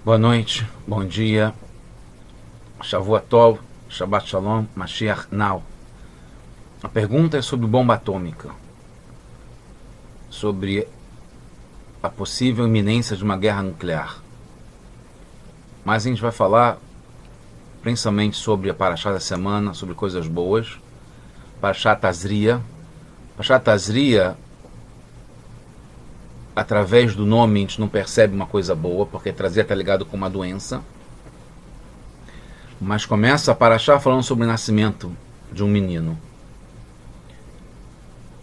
Boa noite, bom dia, Shavua Tov, Shabbat Shalom, Mashiach Now. A pergunta é sobre bomba atômica, sobre a possível iminência de uma guerra nuclear. Mas a gente vai falar principalmente sobre a Parashá da semana, sobre coisas boas. Parashá Tazria. Parashá Tazria, através do nome a gente não percebe uma coisa boa, porque Tazria está ligado com uma doença. Mas começa a Parashá falando sobre o nascimento de um menino.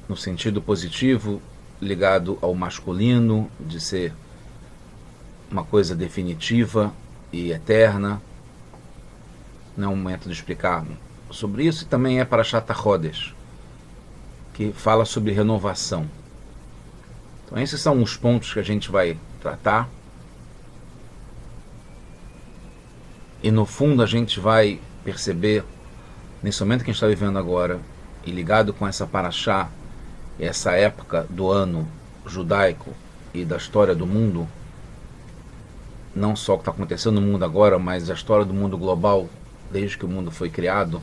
No sentido positivo, ligado ao masculino, de ser uma coisa definitiva e eterna. Não é um momento de explicar sobre isso. E também é Parashat HaChodesh, que fala sobre renovação. Então esses são os pontos que a gente vai tratar. E no fundo a gente vai perceber, nesse momento que a gente está vivendo agora, e ligado com essa Parashá, essa época do ano judaico e da história do mundo, não só o que está acontecendo no mundo agora, mas a história do mundo global, desde que o mundo foi criado,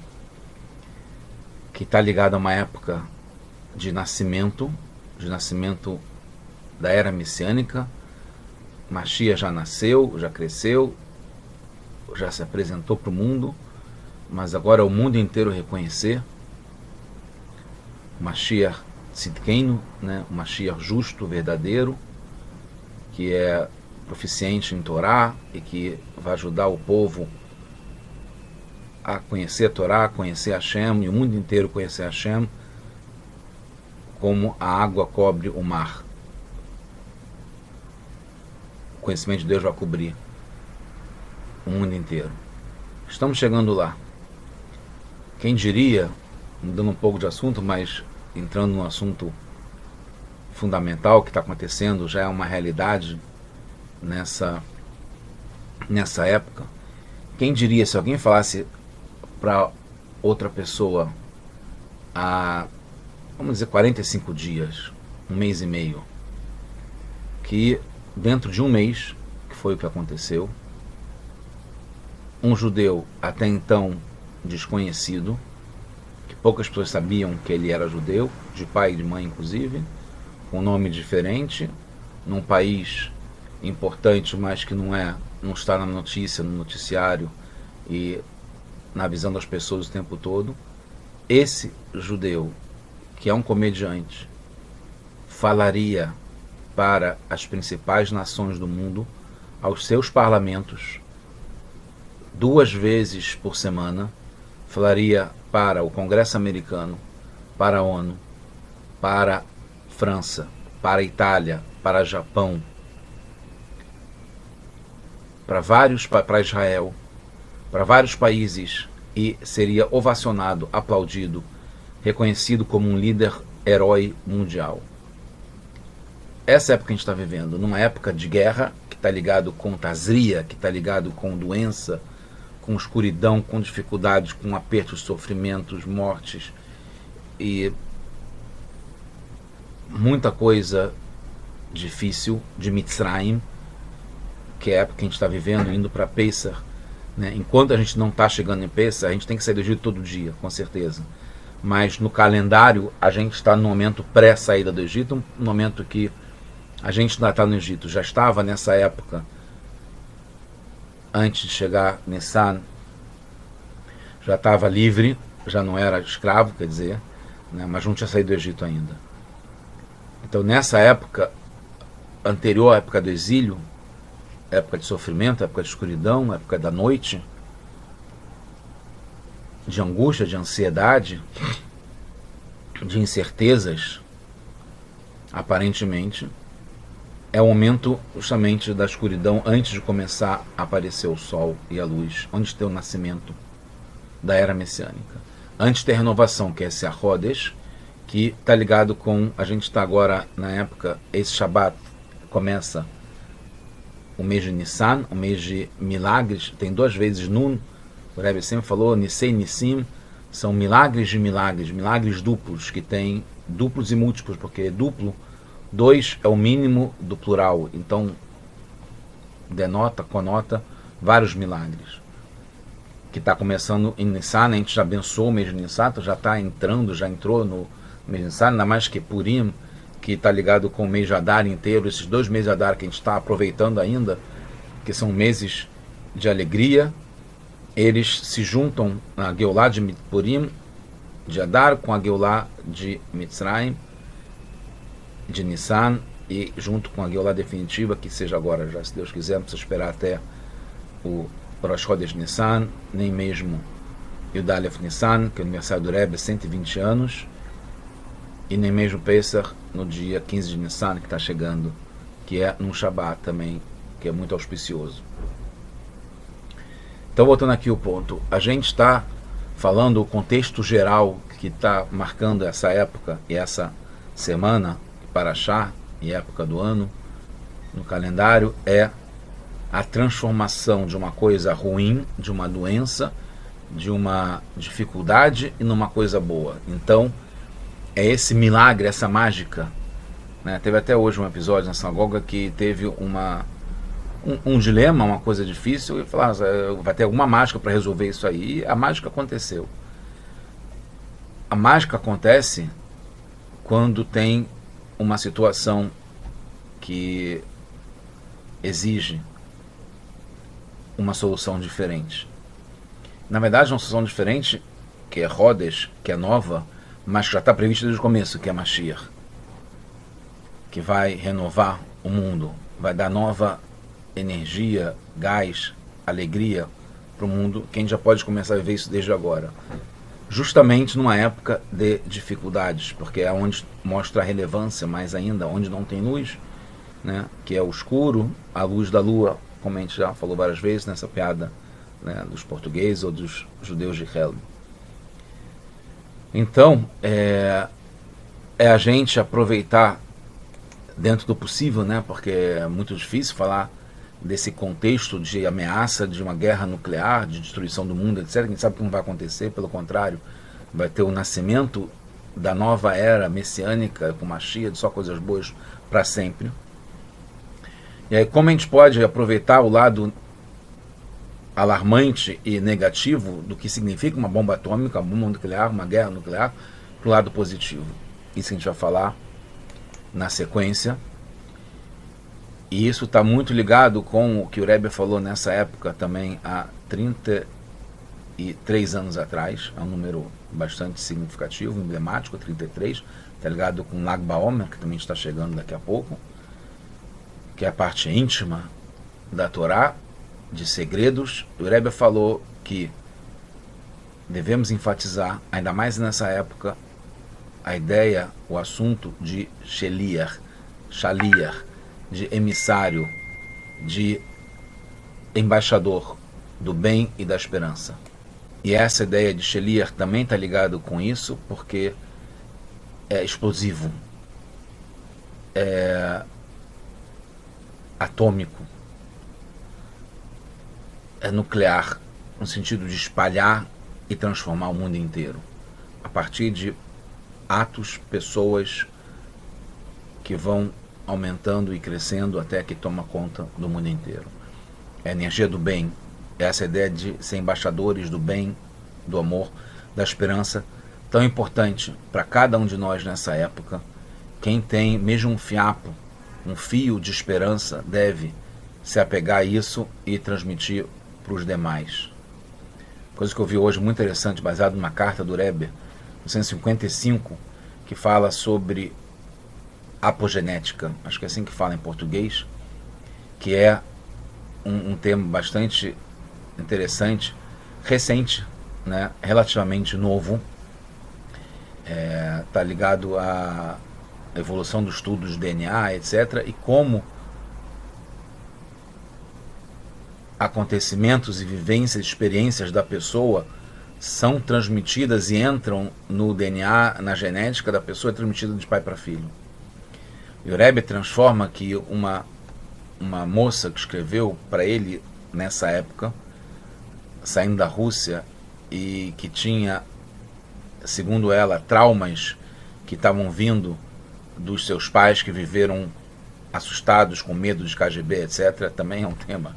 que está ligado a uma época de nascimento da era messiânica. Mashiach já nasceu, já cresceu, já se apresentou para o mundo, mas agora o mundo inteiro reconhecer o Mashiach Tzidkenu, né? O Mashiach justo, verdadeiro, que é proficiente em Torá e que vai ajudar o povo a conhecer a Torá, a conhecer Hashem, e o mundo inteiro conhecer Hashem, como a água cobre o mar. O conhecimento de Deus vai cobrir o mundo inteiro. Estamos chegando lá. Quem diria, mudando um pouco de assunto, mas entrando num assunto fundamental que está acontecendo, já é uma realidade nessa época. Quem diria, se alguém falasse para outra pessoa há, vamos dizer, 45 dias, um mês e meio, que dentro de um mês, que foi o que aconteceu, um judeu até então desconhecido, que poucas pessoas sabiam que ele era judeu, de pai e de mãe inclusive, com um nome diferente, num país importante, mas que não está na notícia, no noticiário e na visão das pessoas o tempo todo. Esse judeu, que é um comediante, falaria para as principais nações do mundo, aos seus parlamentos, 2 vezes por semana, falaria para o Congresso americano, para a ONU, para a França, para a Itália, para o Japão, para Israel, para vários países, e seria ovacionado, aplaudido, reconhecido como um líder herói mundial. Essa época que a gente está vivendo, numa época de guerra, que está ligado com Tazria, que está ligado com doença, com escuridão, com dificuldades, com apertos, sofrimentos, mortes e muita coisa difícil de Mitzrayim, que é a época que a gente está vivendo, indo para Pesach, né? Enquanto a gente não está chegando em Pesach, a gente tem que sair do Egito todo dia, com certeza. Mas no calendário, a gente está no momento pré-saída do Egito, um momento que a gente ainda está no Egito, já estava nessa época, antes de chegar Nissan, já estava livre, já não era escravo, quer dizer, né? Mas não tinha saído do Egito ainda. Então nessa época, anterior à época do exílio, época de sofrimento, época de escuridão, época da noite, de angústia, de ansiedade, de incertezas, aparentemente, é o momento justamente da escuridão antes de começar a aparecer o sol e a luz, onde tem o nascimento da era messiânica. Antes tem a renovação, que é esse HaChodesh, que está ligado com, a gente está agora na época, esse Shabbat começa o mês de Nissan, o mês de milagres, tem 2 vezes Nun, o Rebbe sempre falou, Nisei Nissim, são milagres de milagres, milagres duplos, que tem duplos e múltiplos, porque duplo, 2 é o mínimo do plural, então conota vários milagres. Que está começando em Nissan, a gente já abençoou o mês de Nissan, já entrou no mês de Nissan, ainda mais que Purim, que está ligado com o mês de Adar inteiro, esses 2 meses de Adar que a gente está aproveitando ainda, que são meses de alegria, eles se juntam na Geulah de Purim, de Adar, com a Geulah de Mitzrayim, de Nissan, e junto com a Geulah definitiva, que seja agora, já se Deus quiser, não precisa esperar até o Rosh Chodesh Nissan, nem mesmo Yud Alef Nissan, que é o aniversário do Rebbe, 120 anos, e nem mesmo Pesach, no dia 15 de Nissan, que está chegando, que é num Shabbat também, que é muito auspicioso. Então, voltando aqui o ponto, a gente está falando o contexto geral que está marcando essa época e essa semana, Parashá, e época do ano, no calendário, é a transformação de uma coisa ruim, de uma doença, de uma dificuldade e numa coisa boa. Então, é esse milagre, essa mágica, né? Teve até hoje um episódio na sinagoga que teve um dilema, uma coisa difícil, e falaram, vai ter alguma mágica para resolver isso aí, e a mágica aconteceu. A mágica acontece quando tem uma situação que exige uma solução diferente. Na verdade, uma solução diferente, que é Rodes, que é nova, mas que já está prevista desde o começo, que é Mashiach, que vai renovar o mundo, vai dar nova energia, gás, alegria para o mundo, que a gente já pode começar a ver isso desde agora. Justamente numa época de dificuldades, porque é onde mostra a relevância mais ainda, onde não tem luz, né, que é o escuro, a luz da lua, como a gente já falou várias vezes nessa piada, né, dos portugueses ou dos judeus de Helm. Então, é a gente aproveitar dentro do possível, né, porque é muito difícil falar desse contexto de ameaça, de uma guerra nuclear, de destruição do mundo, etc. A gente sabe que não vai acontecer, pelo contrário, vai ter o nascimento da nova era messiânica, com Mashiach, de só coisas boas para sempre. E aí, como a gente pode aproveitar o lado alarmante e negativo do que significa uma bomba atômica, uma bomba nuclear, uma guerra nuclear, para o lado positivo? Isso a gente vai falar na sequência. E isso está muito ligado com o que o Rebbe falou nessa época também, há 33 anos atrás. É um número bastante significativo, emblemático, 33. Está ligado com Lag BaOmer, que também está chegando daqui a pouco, que é a parte íntima da Torá, de segredos. O Rebbe falou que devemos enfatizar, ainda mais nessa época, a ideia, o assunto de Shaliach, de emissário, de embaixador do bem e da esperança. E essa ideia de Shaliach também está ligado com isso, porque é explosivo, é atômico, é nuclear, no sentido de espalhar e transformar o mundo inteiro, a partir de atos, pessoas que vão aumentando e crescendo até que toma conta do mundo inteiro. É a energia do bem, é essa ideia de ser embaixadores do bem, do amor, da esperança, tão importante para cada um de nós nessa época. Quem tem mesmo um fiapo, um fio de esperança, deve se apegar a isso e transmitir para os demais. Coisa que eu vi hoje muito interessante, baseado numa carta do Rebbe, 1955, que fala sobre apogenética, acho que é assim que fala em português, que é um termo bastante interessante, recente, né, relativamente novo, está ligado à evolução dos estudos de DNA, etc., e como acontecimentos e vivências, experiências da pessoa são transmitidas e entram no DNA, na genética da pessoa, é transmitida de pai para filho. E o Rebbe transforma que uma moça que escreveu para ele nessa época, saindo da Rússia, e que tinha, segundo ela, traumas que estavam vindo dos seus pais, que viveram assustados, com medo de KGB, etc., também é um tema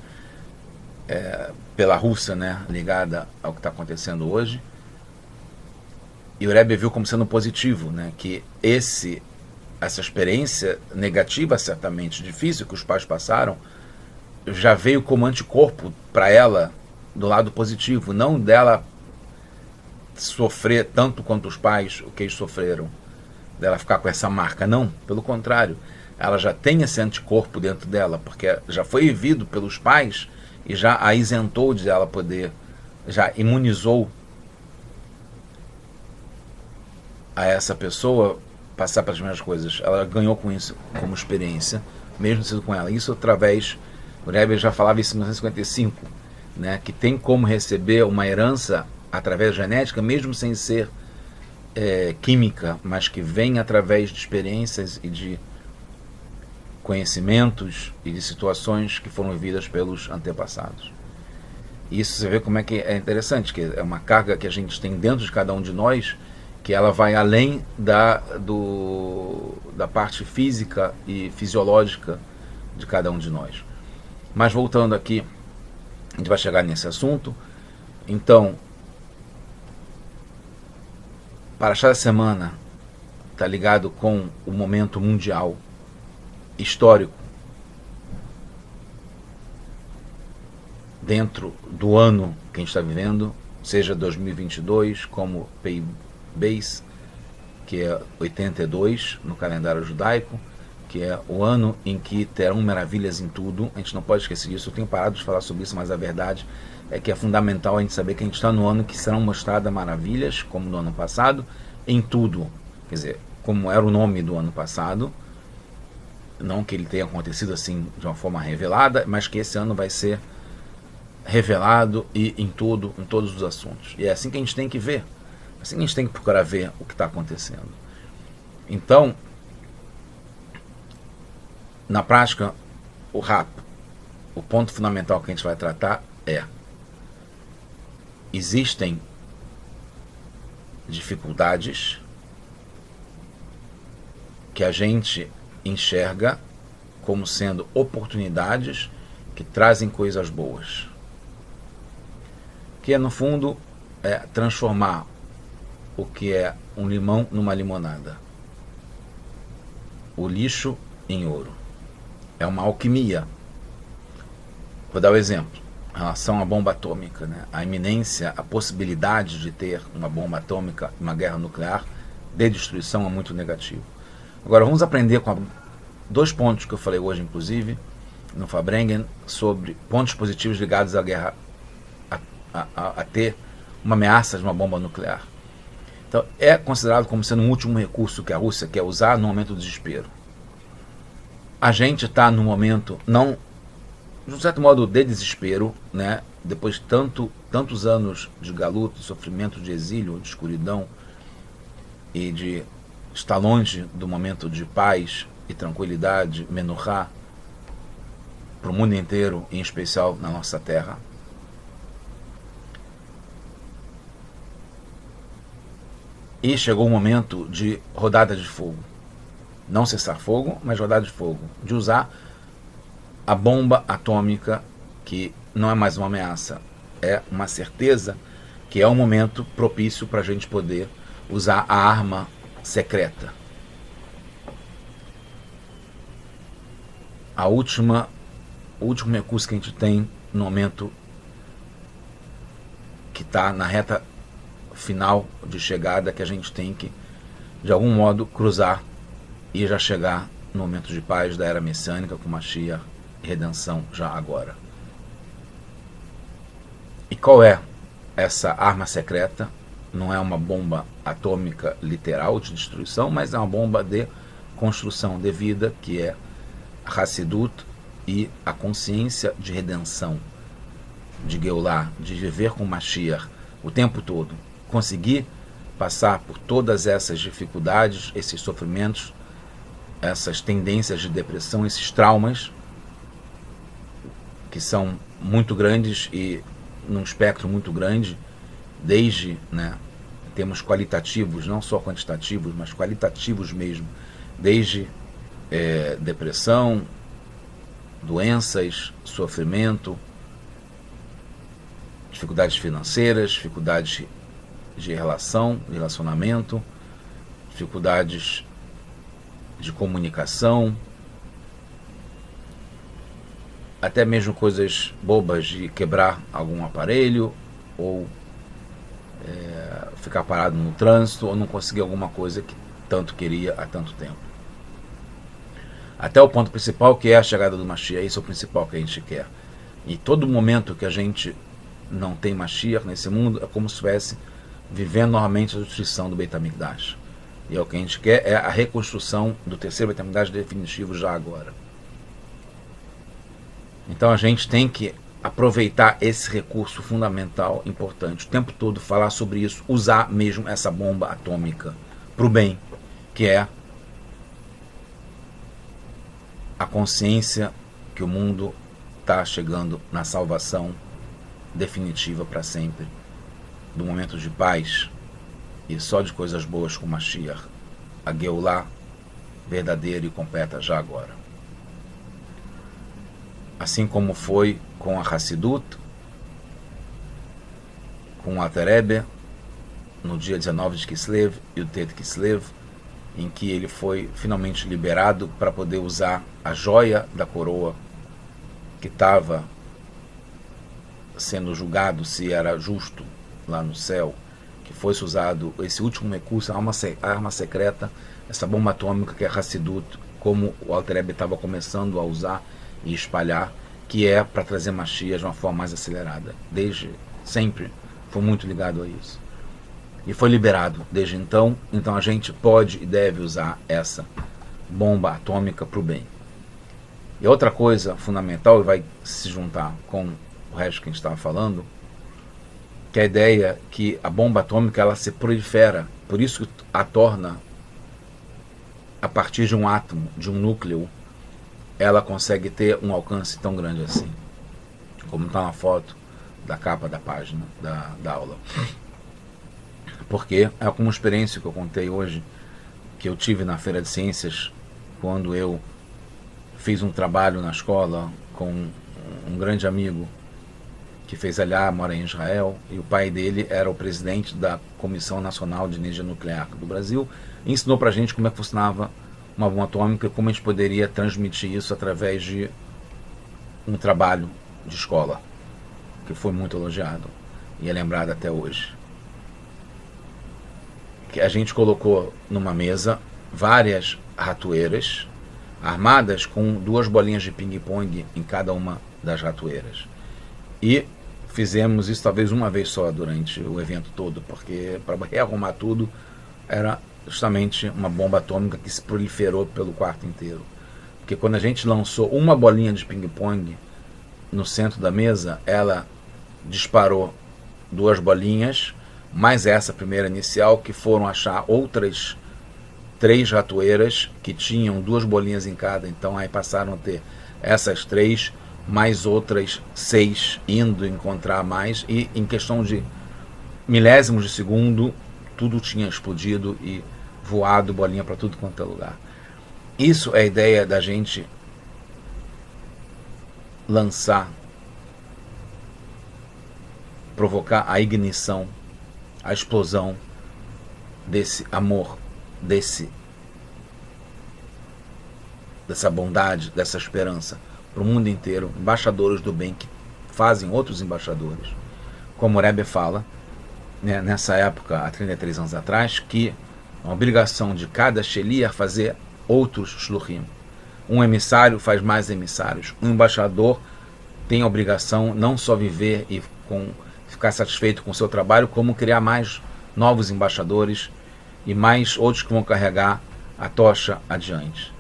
pela Rússia, né, ligada ao que está acontecendo hoje. E o Rebbe viu como sendo positivo, né, que essa experiência negativa, certamente difícil, que os pais passaram, já veio como anticorpo para ela do lado positivo, não dela sofrer tanto quanto os pais, o que eles sofreram, dela ficar com essa marca, não, pelo contrário, ela já tem esse anticorpo dentro dela, porque já foi vivido pelos pais e já a isentou de ela poder, já imunizou a essa pessoa passar pelas mesmas coisas. Ela ganhou com isso como experiência, mesmo sendo com ela. Isso através, o Rebbe já falava isso em 1955, né, que tem como receber uma herança através da genética, mesmo sem ser química, mas que vem através de experiências e de conhecimentos e de situações que foram vividas pelos antepassados. E isso você vê como é que é interessante, que é uma carga que a gente tem dentro de cada um de nós, que ela vai além da parte física e fisiológica de cada um de nós. Mas voltando aqui, a gente vai chegar nesse assunto. Então, Parashá da semana está ligado com o momento mundial histórico dentro do ano que a gente está vivendo, seja 2022 como Beis, que é 82 no calendário judaico, que é o ano em que terão maravilhas em tudo. A gente não pode esquecer disso. Eu tenho parado de falar sobre isso, mas a verdade é que é fundamental a gente saber que a gente está no ano que serão mostradas maravilhas, como no ano passado, em tudo. Quer dizer, como era o nome do ano passado, não que ele tenha acontecido assim de uma forma revelada, mas que esse ano vai ser revelado e em tudo, em todos os assuntos. E é assim que a gente tem que ver. É assim que a gente tem que procurar ver o que está acontecendo. Então, na prática, o ponto fundamental que a gente vai tratar é: existem dificuldades que a gente enxerga como sendo oportunidades que trazem coisas boas, que é, no fundo, transformar o que é um limão numa limonada, o lixo em ouro. É uma alquimia. Vou dar um exemplo em relação à bomba atômica, né? A iminência, a possibilidade de ter uma bomba atômica, uma guerra nuclear de destruição é muito negativo. Agora vamos aprender com dois pontos que eu falei hoje, inclusive, no Fabrengen, sobre pontos positivos ligados à guerra, a ter uma ameaça de uma bomba nuclear. Então, é considerado como sendo um último recurso que a Rússia quer usar no momento do desespero. A gente está no momento, não, de um certo modo, de desespero, né? Depois de tantos anos de galuto, de sofrimento, de exílio, de escuridão, e de estar longe do momento de paz e tranquilidade, menorá, para o mundo inteiro, em especial na nossa terra. E chegou o momento de rodada de fogo. Não cessar fogo, mas rodada de fogo. De usar a bomba atômica, que não é mais uma ameaça, é uma certeza que é um momento propício para a gente poder usar a arma secreta. O último recurso que a gente tem no momento que está na reta final de chegada, que a gente tem que, de algum modo, cruzar e já chegar no momento de paz da era messiânica, com Mashiach e redenção já agora. E qual é essa arma secreta? Não é uma bomba atômica literal de destruição, mas é uma bomba de construção de vida, que é a Hassidut e a consciência de redenção, de Geulah, de viver com Mashiach o tempo todo. Conseguir passar por todas essas dificuldades, esses sofrimentos, essas tendências de depressão, esses traumas, que são muito grandes e num espectro muito grande, desde, né, termos qualitativos, não só quantitativos, mas qualitativos mesmo, desde depressão, doenças, sofrimento, dificuldades financeiras, dificuldades de relacionamento, dificuldades de comunicação, até mesmo coisas bobas de quebrar algum aparelho ou ficar parado no trânsito ou não conseguir alguma coisa que tanto queria há tanto tempo. Até o ponto principal, que é a chegada do Mashiach. Isso é o principal que a gente quer. E todo momento que a gente não tem Mashiach nesse mundo é como se estivesse vivendo novamente a destruição do Beit HaMikdash. E é o que a gente quer, é a reconstrução do terceiro Beit HaMikdash definitivo já agora. Então a gente tem que aproveitar esse recurso fundamental, importante, o tempo todo falar sobre isso, usar mesmo essa bomba atômica para o bem, que é a consciência que o mundo está chegando na salvação definitiva para sempre, do momento de paz e só de coisas boas com Mashiach, a Geulah verdadeira e completa já agora. Assim como foi com a Hassidut, com o Alter Rebbe, no dia 19 de Kislev e o Tet Kislev, em que ele foi finalmente liberado para poder usar a joia da coroa que estava sendo julgado se era justo lá no céu, que fosse usado esse último recurso, a arma secreta, essa bomba atômica que é a Hassidut, como o Alter Rebbe estava começando a usar e espalhar, que é para trazer Mashiach de uma forma mais acelerada. Desde sempre foi muito ligado a isso. E foi liberado desde então. Então a gente pode e deve usar essa bomba atômica para o bem. E outra coisa fundamental, e vai se juntar com o resto que a gente estava falando, que é a ideia que a bomba atômica ela se prolifera, por isso a torna, a partir de um átomo, de um núcleo, ela consegue ter um alcance tão grande assim, como está na foto da capa da página da aula. Porque é como uma experiência que eu contei hoje, que eu tive na Feira de Ciências, quando eu fiz um trabalho na escola com um grande amigo que fez aliá, mora em Israel, e o pai dele era o presidente da Comissão Nacional de Energia Nuclear do Brasil, e ensinou pra gente como é que funcionava uma bomba atômica e como a gente poderia transmitir isso através de um trabalho de escola, que foi muito elogiado e é lembrado até hoje. Que a gente colocou numa mesa várias ratoeiras armadas com 2 bolinhas de ping-pong em cada uma das ratoeiras. E fizemos isso talvez uma vez só durante o evento todo, porque para rearrumar tudo era justamente uma bomba atômica que se proliferou pelo quarto inteiro. Porque quando a gente lançou uma bolinha de ping-pong no centro da mesa, ela disparou 2 bolinhas, mais essa primeira inicial, que foram achar outras 3 ratoeiras que tinham 2 bolinhas em cada. Então aí passaram a ter essas 3, mais outras 6 indo encontrar mais, e em questão de milésimos de segundo tudo tinha explodido e voado bolinha para tudo quanto é lugar. Isso é a ideia da gente lançar, provocar a ignição, a explosão desse amor, dessa bondade, dessa esperança para o mundo inteiro, embaixadores do bem que fazem outros embaixadores. Como o Rebbe fala, né, nessa época, há 33 anos atrás, que a obrigação de cada sheliach fazer outros shluchim. Um emissário faz mais emissários. Um embaixador tem a obrigação não só viver e ficar satisfeito com o seu trabalho, como criar mais novos embaixadores e mais outros que vão carregar a tocha adiante.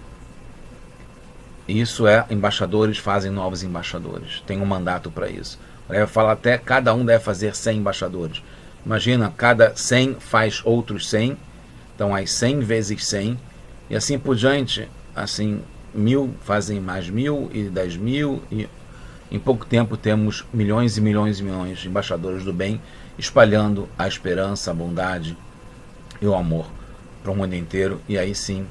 Isso é, embaixadores fazem novos embaixadores. Tem um mandato para isso. O Rebbe fala até cada um deve fazer 100 embaixadores. Imagina, cada 100 faz outros 100, então aí 100 vezes 100, e assim por diante, assim, 1000 fazem mais 1000 e 10.000, e em pouco tempo temos milhões e milhões e milhões de embaixadores do bem, espalhando a esperança, a bondade e o amor para o mundo inteiro, e aí sim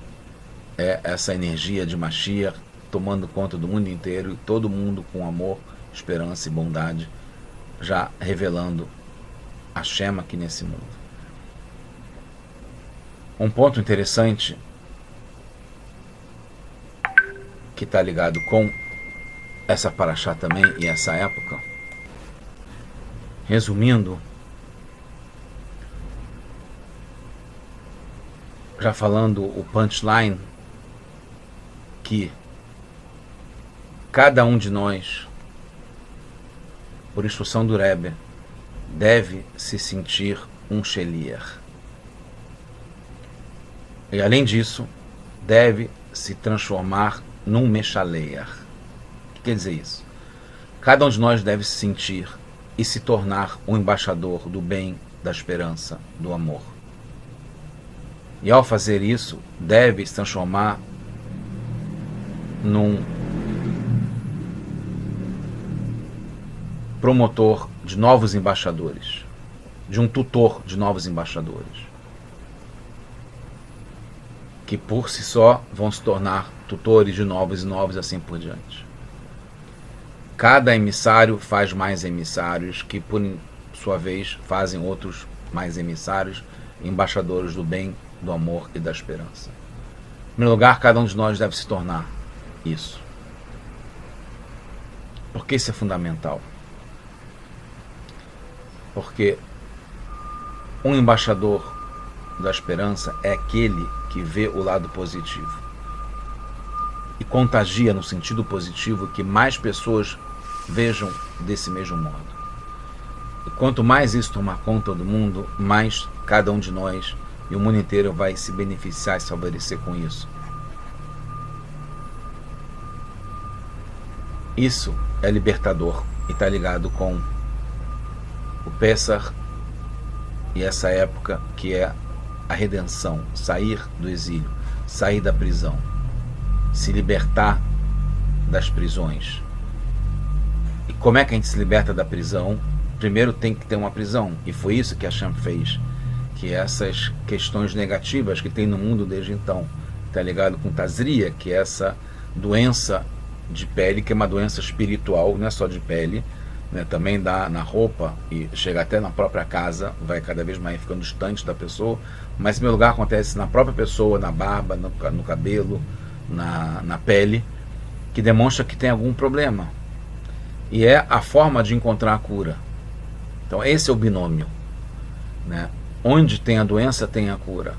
é essa energia de Mashiach tomando conta do mundo inteiro e todo mundo com amor, esperança e bondade, já revelando a Hashem aqui nesse mundo. Um ponto interessante que está ligado com essa paraxá também e essa época, resumindo, já falando o punchline, que cada um de nós, por instrução do Rebbe, deve se sentir um sheliach. E além disso, deve se transformar num meshaleach. O que quer dizer isso? Cada um de nós deve se sentir e se tornar um embaixador do bem, da esperança, do amor. E ao fazer isso, deve se transformar num promotor de novos embaixadores, de um tutor de novos embaixadores, que por si só vão se tornar tutores de novos e novos, assim por diante. Cada emissário faz mais emissários, que por sua vez fazem outros mais emissários, embaixadores do bem, do amor e da esperança. Em primeiro lugar, cada um de nós deve se tornar isso. Por que isso é fundamental? Porque um embaixador da esperança é aquele que vê o lado positivo e contagia no sentido positivo, que mais pessoas vejam desse mesmo modo. E quanto mais isso tomar conta do mundo, mais cada um de nós e o mundo inteiro vai se beneficiar e se favorecer com isso. Isso é libertador e está ligado com o Pessah e essa época que é a redenção, sair do exílio, sair da prisão, se libertar das prisões. E como é que a gente se liberta da prisão? Primeiro tem que ter uma prisão, e foi isso que Hashem fez, que essas questões negativas que tem no mundo desde então, está ligado com Tazria, que é essa doença de pele, que é uma doença espiritual, não é só de pele, né, também dá na roupa e chega até na própria casa, vai cada vez mais ficando distante da pessoa, mas em primeiro lugar acontece na própria pessoa, na barba, no cabelo, na pele, que demonstra que tem algum problema. E é a forma de encontrar a cura. Então esse é o binômio, né? Onde tem a doença, tem a cura.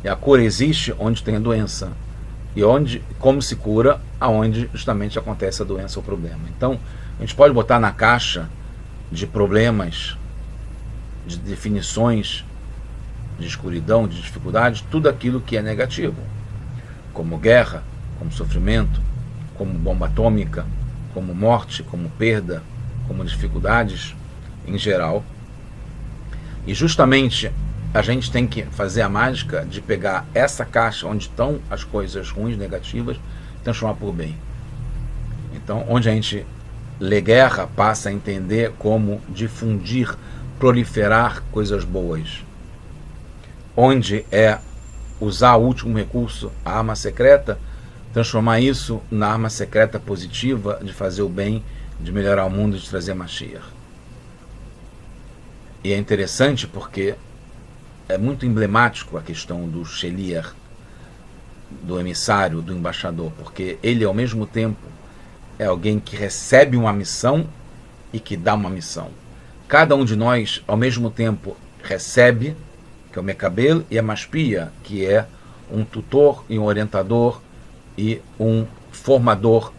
E a cura existe onde tem a doença. E como se cura, aonde justamente acontece a doença ou o problema. Então, a gente pode botar na caixa de problemas, de definições, de escuridão, de dificuldade, tudo aquilo que é negativo, como guerra, como sofrimento, como bomba atômica, como morte, como perda, como dificuldades em geral. E justamente a gente tem que fazer a mágica de pegar essa caixa onde estão as coisas ruins, negativas, e transformar por bem. Então, onde a gente lê guerra, passa a entender como difundir, proliferar coisas boas. Onde é usar o último recurso, a arma secreta, transformar isso na arma secreta positiva de fazer o bem, de melhorar o mundo, de trazer Mashiach. E é interessante porque é muito emblemático a questão do sheliach, do emissário, do embaixador, porque ele ao mesmo tempo é alguém que recebe uma missão e que dá uma missão. Cada um de nós ao mesmo tempo recebe, que é o mekabel, e a maspia, que é um tutor e um orientador e um formador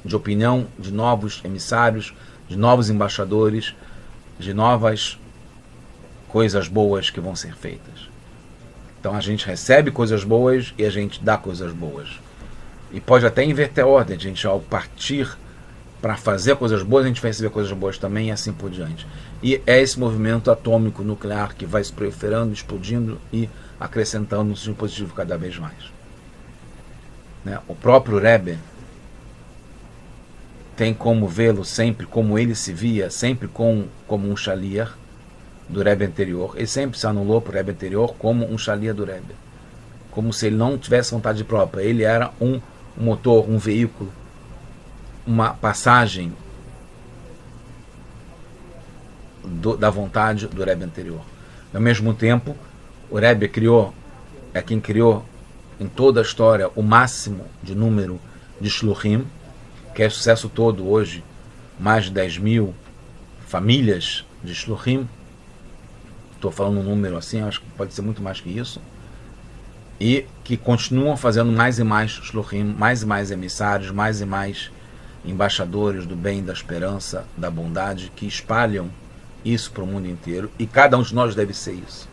de opinião de novos emissários, de novos embaixadores, de novas coisas boas que vão ser feitas. Então a gente recebe coisas boas e a gente dá coisas boas. E pode até inverter a ordem, a gente ao partir para fazer coisas boas, a gente vai receber coisas boas também e assim por diante. E é esse movimento atômico nuclear que vai se proliferando, explodindo e acrescentando um sentido positivo cada vez mais. Né? O próprio Rebbe tem como vê-lo sempre, como ele se via, sempre como um shaliach do Rebbe anterior. Ele sempre se anulou para o Rebbe anterior como um shaliach do Rebbe, como se ele não tivesse vontade própria. Ele era um motor, um veículo, uma passagem da vontade do Rebbe anterior. Ao mesmo tempo, o Rebbe é quem criou em toda a história o máximo de número de shluchim, que é sucesso todo hoje, mais de 10 mil famílias de shluchim. Estou falando um número assim, acho que pode ser muito mais que isso. E que continuam fazendo mais e mais shluchim, mais e mais emissários, mais e mais embaixadores do bem, da esperança, da bondade, que espalham isso para o mundo inteiro. E cada um de nós deve ser isso.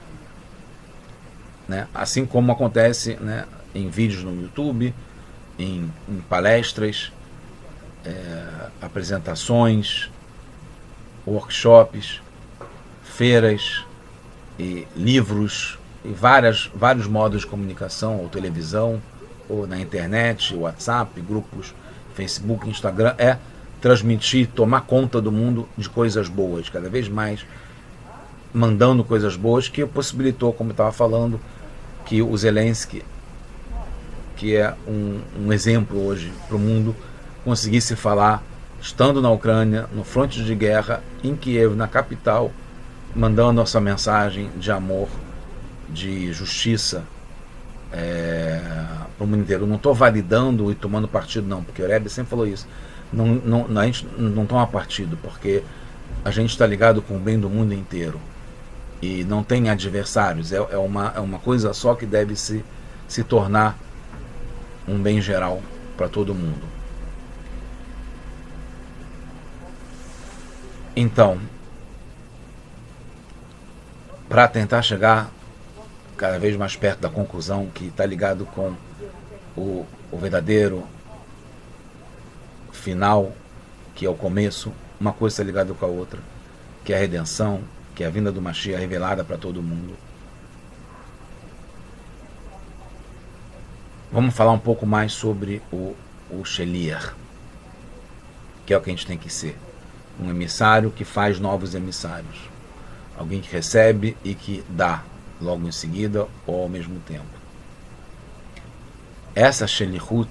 Né? Assim como acontece, né, em vídeos no YouTube, em palestras, apresentações, workshops, feiras, e livros, e vários modos de comunicação, ou televisão, ou na internet, WhatsApp, grupos, Facebook, Instagram, transmitir, tomar conta do mundo de coisas boas, cada vez mais mandando coisas boas, que possibilitou, como eu estava falando, que o Zelensky, que é um exemplo hoje para o mundo, conseguisse falar, estando na Ucrânia, no fronte de guerra, em Kiev, na capital, mandando essa mensagem de amor, de justiça para o mundo inteiro. Eu não estou validando e tomando partido, não, porque o Rebbe sempre falou isso. A gente não toma partido, porque a gente está ligado com o bem do mundo inteiro. E não tem adversários. É uma coisa só que deve se tornar um bem geral para todo mundo. Então, para tentar chegar cada vez mais perto da conclusão, que está ligado com o verdadeiro final, que é o começo, uma coisa está ligada com a outra, que é a redenção, que é a vinda do Mashiach revelada para todo mundo. Vamos falar um pouco mais sobre o Sheliach, que é o que a gente tem que ser. Um emissário que faz novos emissários. Alguém que recebe e que dá logo em seguida ou ao mesmo tempo. Essa Shelichut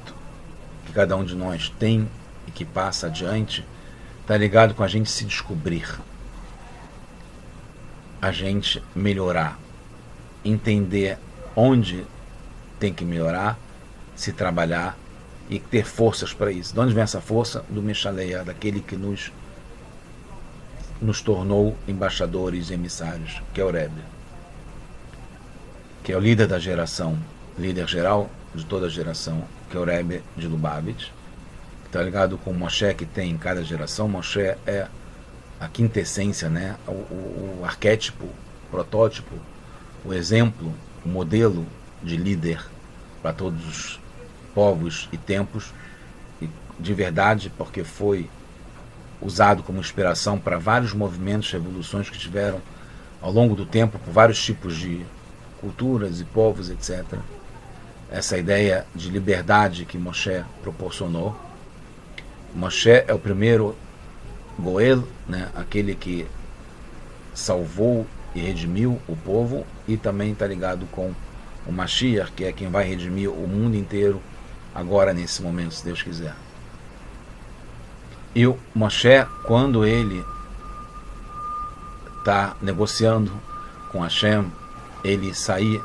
que cada um de nós tem e que passa adiante, está ligado com a gente se descobrir, a gente melhorar, entender onde tem que melhorar, se trabalhar e ter forças para isso. De onde vem essa força? Do Meshaleia, daquele que nos tornou embaixadores e emissários, que é o Rebbe, que é o líder da geração, líder geral de toda a geração, que é o Rebbe de Lubavitch, que está ligado com o Moshe que tem em cada geração. Moshe é a quintessência, né? o arquétipo, o protótipo, o exemplo, o modelo de líder para todos os povos e tempos, e de verdade, porque foi usado como inspiração para vários movimentos, revoluções que tiveram ao longo do tempo, por vários tipos de culturas e povos, etc. Essa ideia de liberdade que Moshe proporcionou. Moshe é o primeiro Goel, né? Aquele que salvou e redimiu o povo, e também está ligado com o Mashiach, que é quem vai redimir o mundo inteiro agora, nesse momento, se Deus quiser. E o Moshe, quando ele está negociando com Hashem, ele sair,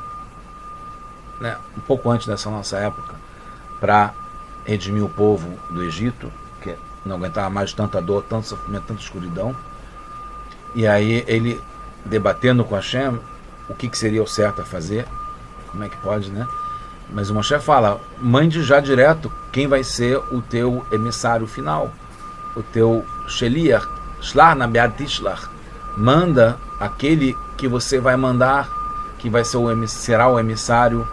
né, um pouco antes dessa nossa época, para redimir o povo do Egito, que não aguentava mais tanta dor, tanto sofrimento, tanta escuridão. E aí ele, debatendo com Hashem, o que seria o certo a fazer, como é que pode, né? Mas o Moshe fala, mande já direto quem vai ser o teu emissário final, o teu Sheliach, Shlach na Be'ad Tishlach. Manda aquele que você vai mandar, que vai ser será o emissário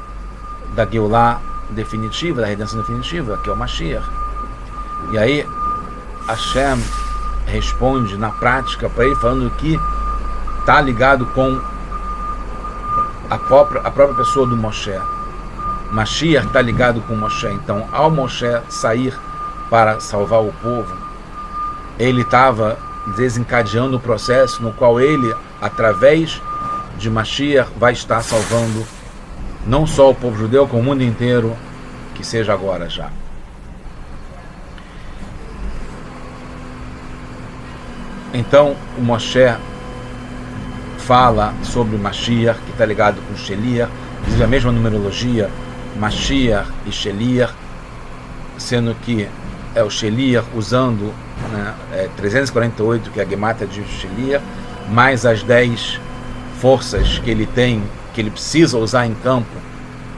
da Geulah definitiva, da redenção definitiva, que é o Mashiach. E aí Hashem responde na prática para ele, falando que está ligado com a própria pessoa do Moshe. Mashiach está ligado com Moshe. Então, ao Moshe sair para salvar o povo, ele estava desencadeando o processo no qual ele, através de Mashiach, vai estar salvando não só o povo judeu, como o mundo inteiro, que seja agora já. Então o Moshe fala sobre Mashiach, que está ligado com Sheliach, inclusive a mesma numerologia, Mashiach e Sheliach, sendo que é o Sheliach usando 348, que é a Gematria de Sheliach, mais as 10 forças que ele tem, que ele precisa usar em campo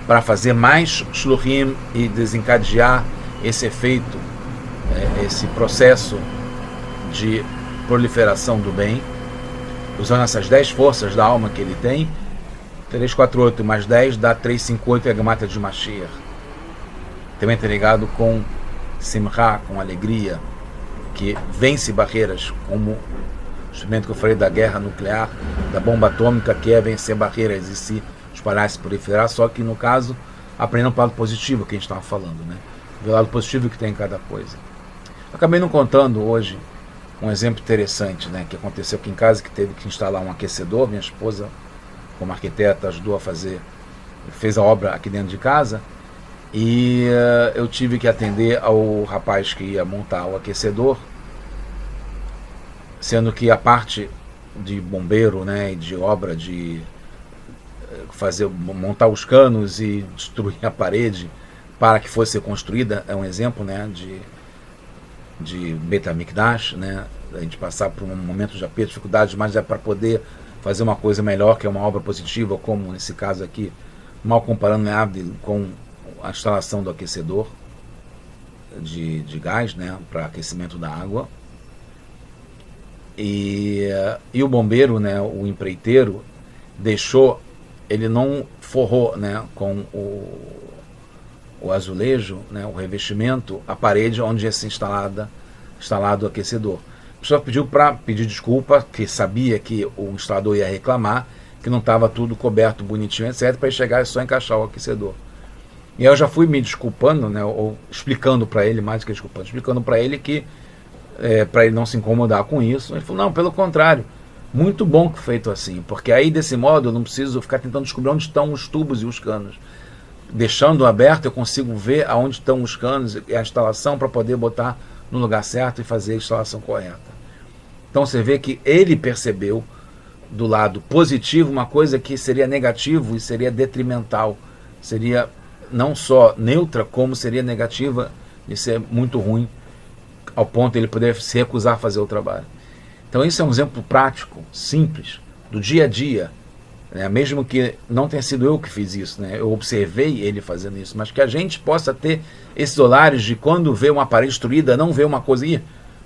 para fazer mais shluchim e desencadear esse efeito, esse processo de proliferação do bem, usando essas 10 forças da alma que ele tem. 348 mais 10 dá 358, é a Gematria de Mashiach. Também está ligado com Simcha, com alegria, que vence barreiras, como o instrumento que eu falei da guerra nuclear, da bomba atômica, que é vencer barreiras e se espalhar, se proliferar, só que no caso, aprendendo para o lado positivo que a gente estava falando, né? O lado positivo que tem em cada coisa. Acabei não contando hoje um exemplo interessante, né, que aconteceu aqui em casa, que teve que instalar um aquecedor. Minha esposa, como arquiteta, ajudou a fazer, fez a obra aqui dentro de casa, e eu tive que atender ao rapaz que ia montar o aquecedor, sendo que a parte de bombeiro, né, e de obra, de montar os canos e destruir a parede para que fosse construída, é um exemplo, né, de Beit HaMikdash, né, a gente passar por um momento de aperto, dificuldades, mas é para poder fazer uma coisa melhor, que é uma obra positiva, como nesse caso aqui, mal comparando nada com a instalação do aquecedor de gás, né, para aquecimento da água. E o bombeiro, né, o empreiteiro, deixou, ele não forrou, né, com o azulejo, né, o revestimento, a parede onde ia ser instalado o aquecedor. A pessoa pediu para pedir desculpa, que sabia que o instalador ia reclamar, que não estava tudo coberto bonitinho, etc., para ele chegar e só encaixar o aquecedor. E aí eu já fui me desculpando, né, ou explicando para ele, mais do que desculpando, explicando para ele que, para ele não se incomodar com isso. Ele falou, não, pelo contrário, muito bom que feito assim, porque aí desse modo eu não preciso ficar tentando descobrir onde estão os tubos e os canos. Deixando aberto, eu consigo ver aonde estão os canos e a instalação para poder botar no lugar certo e fazer a instalação correta. Então você vê que ele percebeu do lado positivo uma coisa que seria negativo e seria detrimental, seria não só neutra, como seria negativa e ser muito ruim, ao ponto de ele poder se recusar a fazer o trabalho. Então isso é um exemplo prático, simples, do dia a dia, né? Mesmo que não tenha sido eu que fiz isso, né? Eu observei ele fazendo isso, mas que a gente possa ter esses olhares de quando vê uma parede destruída, não vê uma coisa,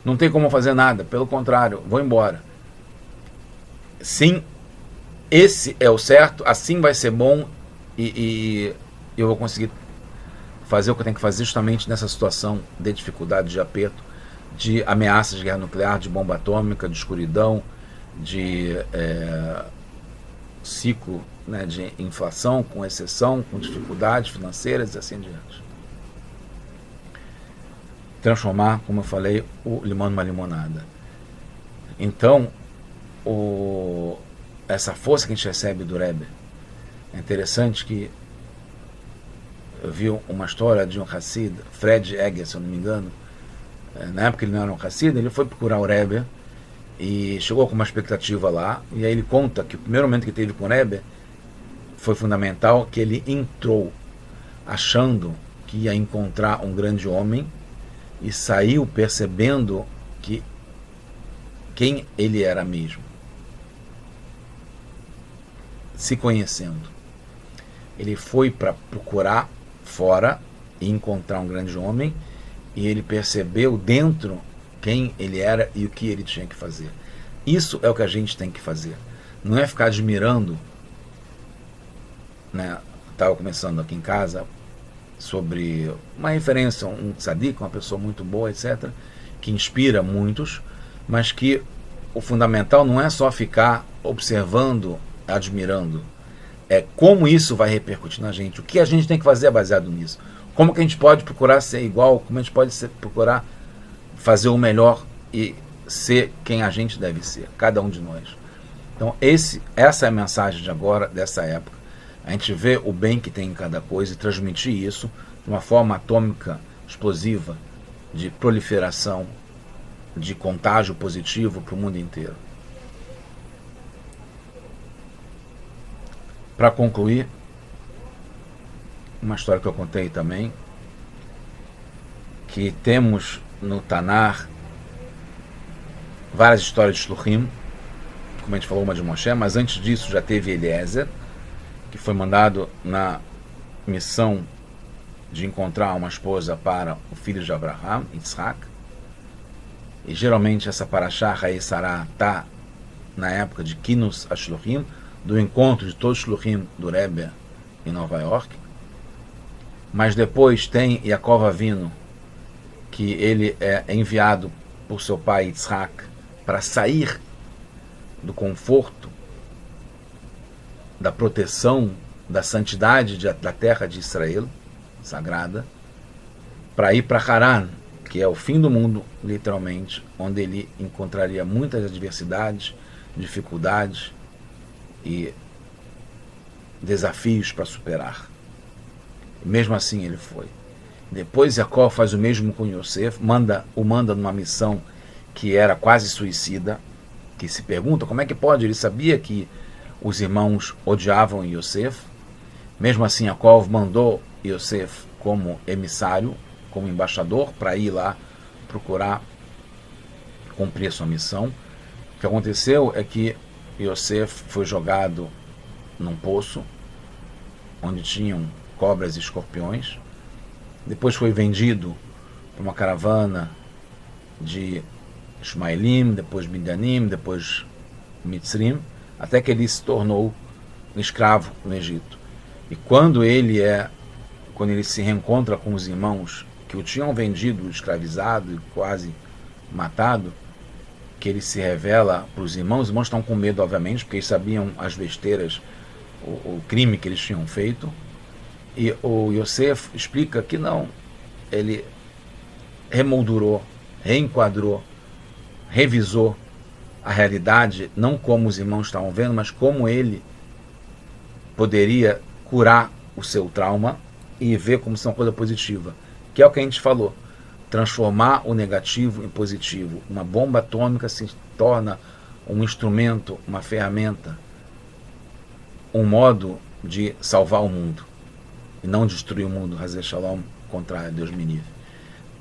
não tem como fazer nada, pelo contrário, vou embora. Sim, esse é o certo, assim vai ser bom, e eu vou conseguir fazer o que eu tenho que fazer justamente nessa situação de dificuldade, de aperto, de ameaças de guerra nuclear, de bomba atômica, de escuridão, de ciclo, né, de inflação, com exceção, com dificuldades financeiras e assim diante. Transformar, como eu falei, o limão numa limonada. Então, essa força que a gente recebe do Rebbe, é interessante que eu vi uma história de um Hassid, Fred Egger, se eu não me engano. Na época ele não era um Hassid, ele foi procurar o Rebbe e chegou com uma expectativa lá, e aí ele conta que o primeiro momento que teve com o Rebbe foi fundamental, que ele entrou achando que ia encontrar um grande homem e saiu percebendo que quem ele era mesmo, se conhecendo. Ele foi para procurar fora e encontrar um grande homem, e ele percebeu dentro quem ele era e o que ele tinha que fazer. Isso é o que a gente tem que fazer. Não é ficar admirando, né? Estava começando aqui em casa sobre uma referência, um tzadik, uma pessoa muito boa, etc., que inspira muitos, mas que o fundamental não é só ficar observando, admirando, é como isso vai repercutir na gente, o que a gente tem que fazer é baseado nisso, como que a gente pode procurar ser igual, como a gente pode procurar fazer o melhor e ser quem a gente deve ser, cada um de nós. Então essa é a mensagem de agora, dessa época, A gente vê o bem que tem em cada coisa e transmitir isso de uma forma atômica, explosiva, de proliferação, de contágio positivo para o mundo inteiro. Para concluir, uma história que eu contei também, que temos no Tanar várias histórias de Shluchim, como a gente falou, uma de Moshe, mas antes disso já teve Eliezer, que foi mandado na missão de encontrar uma esposa para o filho de Abraham, Yitzhak. E geralmente essa Parashá, Haei Sarah, está na época de Kinus HaShluchim, do encontro de todos os Shluchim do Rebbe em Nova York. Mas depois tem Yaakov Avinu, que ele é enviado por seu pai Yitzhak para sair do conforto, da proteção, da santidade da terra de Israel, sagrada, para ir para Haran, que é o fim do mundo, literalmente, onde ele encontraria muitas adversidades, dificuldades e desafios para superar. E mesmo assim ele foi. Depois Jacó faz o mesmo com Yosef, o manda numa missão que era quase suicida, que se pergunta como é que pode, ele sabia que os irmãos odiavam Yosef. Mesmo assim Jacó mandou Yosef como emissário, como embaixador, para ir lá procurar cumprir a sua missão. O que aconteceu é que Yosef foi jogado num poço onde tinham cobras e escorpiões. Depois foi vendido para uma caravana de Ishmaelim, depois Midianim, depois Mitzrim, até que ele se tornou um escravo no Egito. E quando ele se reencontra com os irmãos que o tinham vendido, escravizado e quase matado, que ele se revela para os irmãos estão com medo, obviamente, porque eles sabiam as besteiras, o crime que eles tinham feito. E o Yosef explica que não, ele remoldurou, reenquadrou, revisou a realidade, não como os irmãos estavam vendo, mas como ele poderia curar o seu trauma e ver como isso é uma coisa positiva, que é o que a gente falou, transformar o negativo em positivo. Uma bomba atômica se torna um instrumento, uma ferramenta, um modo de salvar o mundo e não destruir o mundo. Hazé Shalom, contrário, Deus me livre.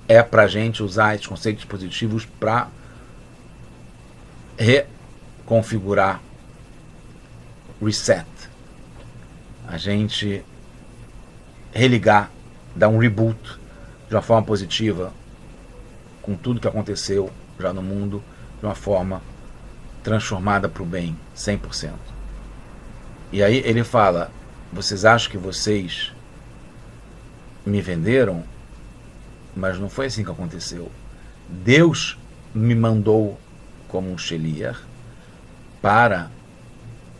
É para a gente usar esses conceitos positivos para reconfigurar, reset, a gente religar, dar um reboot de uma forma positiva com tudo que aconteceu já no mundo, de uma forma transformada para o bem, 100%. E aí ele fala, vocês acham que vocês me venderam? Mas não foi assim que aconteceu. Deus me mandou como um sheliach para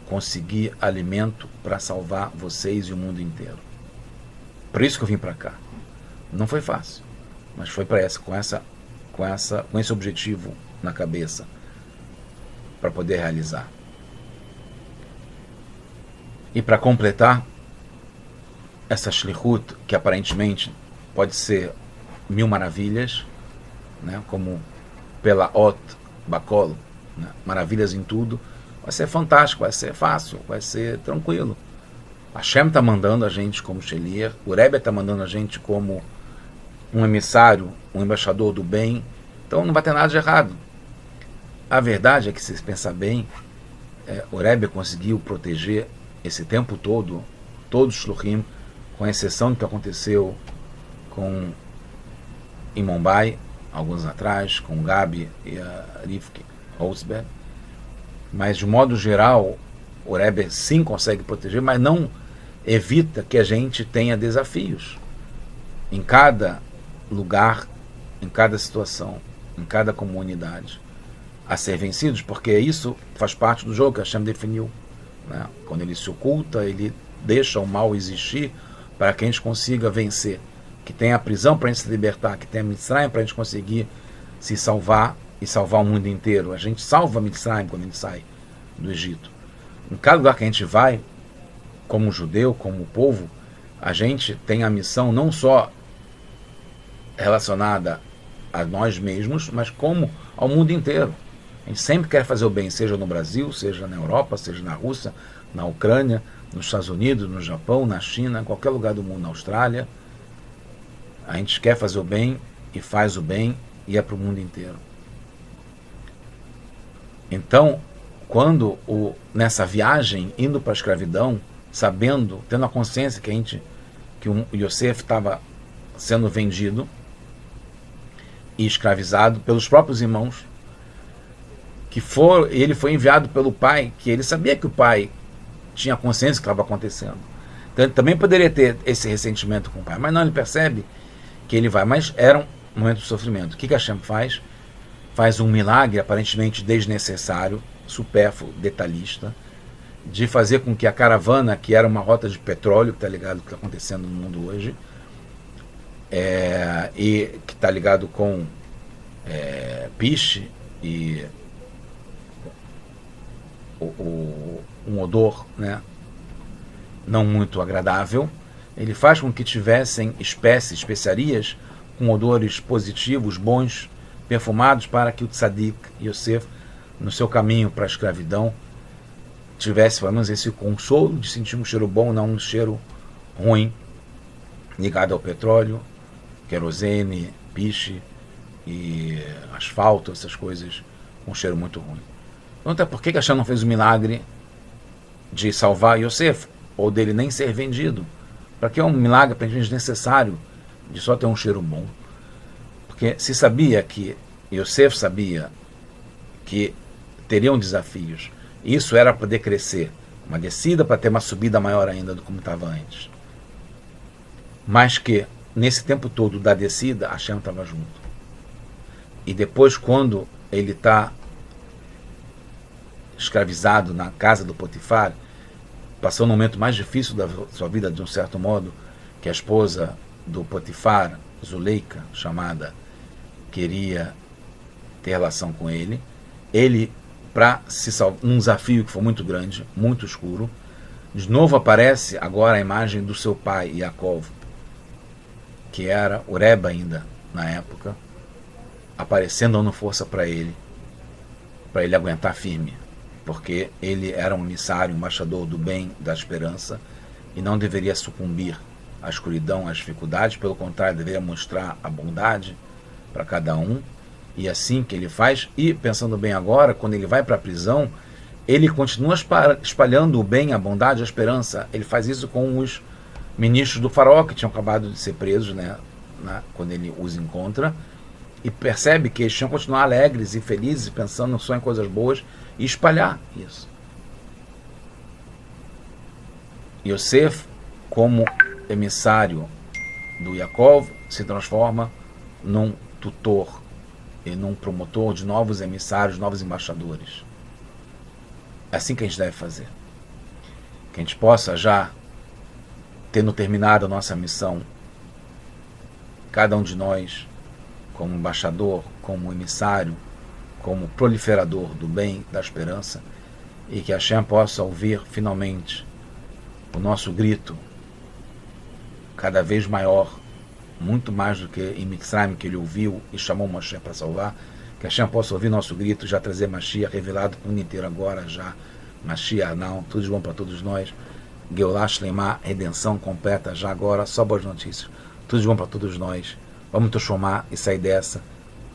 conseguir alimento para salvar vocês e o mundo inteiro. Por isso que eu vim para cá. Não foi fácil, mas foi para com esse objetivo na cabeça para poder realizar. E para completar essa shlichut, que aparentemente pode ser 1000 maravilhas, né, como pela Ot Bakol, né, maravilhas em tudo, vai ser fantástico, vai ser fácil, vai ser tranquilo. Hashem está mandando a gente como sheliach, o Rebbe está mandando a gente como um emissário, um embaixador do bem, então não vai ter nada de errado. A verdade é que, se pensar bem, o Rebbe conseguiu proteger esse tempo todo, todos os shluchim, com exceção do que aconteceu em Mumbai, alguns anos atrás, com o Gabi e a Rivki Holzberg. Mas, de modo geral, o Rebbe sim consegue proteger, mas não evita que a gente tenha desafios em cada lugar, em cada situação, em cada comunidade, a ser vencidos, porque isso faz parte do jogo que Hashem definiu, né? Quando ele se oculta, ele deixa o mal existir para que a gente consiga vencer, que tenha a prisão para a gente se libertar, que tenha a Mitzrayim para a gente conseguir se salvar e salvar o mundo inteiro. A gente salva a Mitzrayim quando a gente sai do Egito. Em cada lugar que a gente vai, como judeu, como povo, a gente tem a missão não só relacionada a nós mesmos, mas como ao mundo inteiro. A gente sempre quer fazer o bem, seja no Brasil, seja na Europa, seja na Rússia, na Ucrânia, nos Estados Unidos, no Japão, na China, em qualquer lugar do mundo, na Austrália. A gente quer fazer o bem e faz o bem e é para o mundo inteiro. Então, quando nessa viagem, indo para a escravidão, sabendo, tendo a consciência que o Yosef estava sendo vendido e escravizado pelos próprios irmãos, ele foi enviado pelo pai, que ele sabia que o pai tinha consciência do que estava acontecendo. Então ele também poderia ter esse ressentimento com o pai, mas não, ele percebe que ele vai. Mas era um momento de sofrimento. O que Hashem faz? Faz um milagre aparentemente desnecessário, supérfluo, detalhista, de fazer com que a caravana, que era uma rota de petróleo, que está ligado ao que está acontecendo no mundo hoje, e que está ligado com piche e um odor, né, não muito agradável, ele faz com que tivessem especiarias com odores positivos, bons, perfumados, para que o tzadik Yosef, no seu caminho para a escravidão, tivesse pelo menos esse consolo de sentir um cheiro bom, não um cheiro ruim, ligado ao petróleo, querosene, piche e asfalto, essas coisas com um cheiro muito ruim. Então, até por que Hashem não fez o milagre de salvar Yosef, ou dele nem ser vendido? Para que é um milagre aparentemente desnecessário de só ter um cheiro bom? Porque se sabia que Yosef sabia que teriam desafios, isso era para poder crescer, uma descida para ter uma subida maior ainda do como estava antes. Mas que nesse tempo todo da descida, Hashem estava junto. E depois, quando ele está escravizado na casa do Potifar, passou no momento mais difícil da sua vida, de um certo modo, que a esposa do Potifar, Zuleika, chamada, queria ter relação com ele. Ele, para se salvar, num desafio que foi muito grande, muito escuro, de novo aparece agora a imagem do seu pai, Yaakov, que era o Rebbe ainda na época, aparecendo, dando força para ele aguentar firme, porque ele era um emissário, um embaixador do bem, da esperança, e não deveria sucumbir à escuridão, às dificuldades, pelo contrário, deveria mostrar a bondade para cada um, e assim que ele faz. E pensando bem agora, quando ele vai para a prisão, ele continua espalhando o bem, a bondade, a esperança. Ele faz isso com os ministros do faraó, que tinham acabado de ser presos, né, quando ele os encontra, e percebe que eles tinham que continuar alegres e felizes, pensando só em coisas boas, e espalhar isso. Yosef, como emissário do Yaakov, se transforma num tutor e num promotor de novos emissários, novos embaixadores. É assim que a gente deve fazer. Que a gente possa, já tendo terminado a nossa missão, cada um de nós, como embaixador, como emissário, como proliferador do bem, da esperança, e que Hashem possa ouvir finalmente o nosso grito cada vez maior, muito mais do que em Mitzrayim, que ele ouviu e chamou Moshe para salvar, que Hashem possa ouvir nosso grito, já trazer Mashiach revelado para o mundo inteiro agora, já Mashiach não, tudo de bom para todos nós, Geulah Shleimah, redenção completa já agora, só boas notícias, tudo de bom para todos nós. Vamos tomar e sair dessa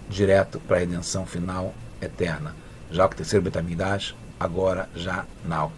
direto para a redenção final eterna. Já o terceiro Beit HaMikdash, agora, já, now.